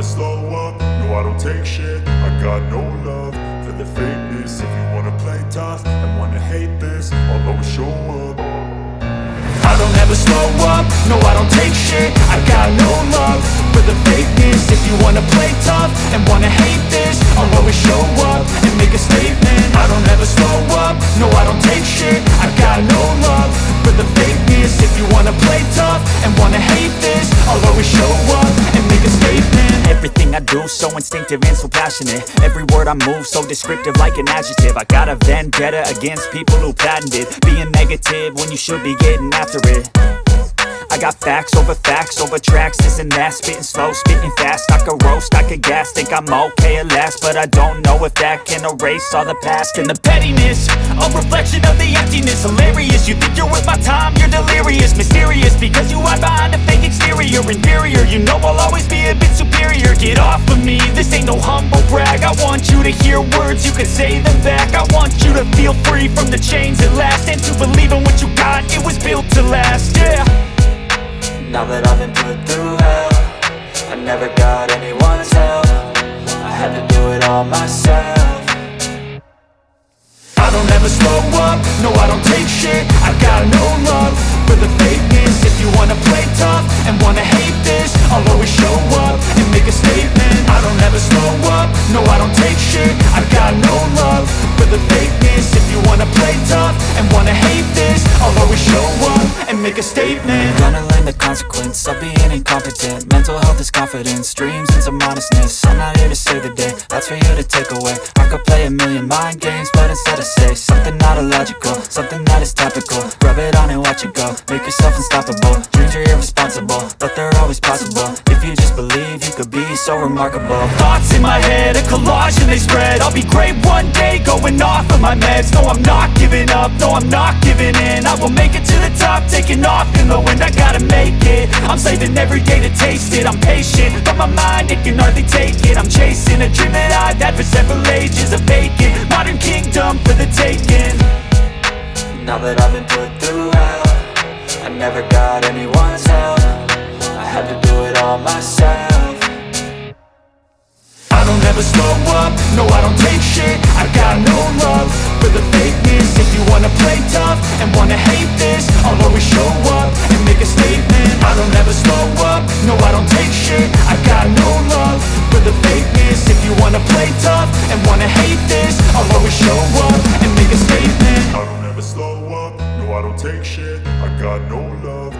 slow up, no I don't take shit. I got no love for the fakeness. If you wanna play tough and wanna hate this, I'll always show up. I don't ever slow up, no I don't take shit. I got no love for the fakeness. If you wanna play tough and wanna hate this, I'll always show up and make a statement. I don't ever slow up, no I don't take shit. I got no love for the fakeness. If you wanna play tough and wanna hate this, I'll always show up and make a statement. Everything I do so instinctive and so passionate. Every word I move so descriptive like an adjective. I got a vendetta against people who patented being negative when you should be getting after it. I got facts over tracks, this and that. Spitting slow, spitting fast, I could roast, I could gas. Think I'm okay at last, but I don't know if that can erase all the past. And the pettiness, a reflection of the emptiness. Hilarious, you think you're worth my time, you're delirious. Mysterious, because you hide behind a fake exterior. Inferior, you know I'll always be a bit superior. Get off of me, this ain't no humble brag. I want you to hear words, you can say them back. I want you to feel free from the chains at last, and to believe in what you got, it was built to last, yeah. Now that I've been put through hell, I never got anyone's help. I had to do it all myself. I don't ever slow up, no I don't take shit. I got no love for the fakeness. If you wanna play tough and wanna hate this, I'll always show up and make a statement. I don't ever slow up, no I don't take shit. I got no love for the fakeness. If you wanna play tough and wanna hate this, I'll always show up and make a statement. Gonna learn the consequence of being incompetent. Mental health is confidence, dreams and some honestness. I'm not here to save the day, that's for you to take away. I could play a million mind games, but instead I say something not illogical, something that is topical. Rub it on and watch it go, make yourself unstoppable. Dreams are irresponsible, but they're always possible. If you just believe, you could be so remarkable. Thoughts in my head, a collage and they spread. I'll be great one day, going off of my meds. No, I'm not giving up, no, I'm not giving in. I will make it to the top, taking off in the wind. I gotta make it, I'm saving every day to taste it. I'm patient, but my mind, it can hardly take it. I'm chasing a dream that I've had for several ages. A vacant, modern kingdom for the taking. Now that I've been put through hell, I never got anyone's help. I had to do it all myself. I don't ever slow up, no I don't take shit. I got no love for the fakeness. If you wanna play tough and wanna hate this, I'll always show up and make a statement.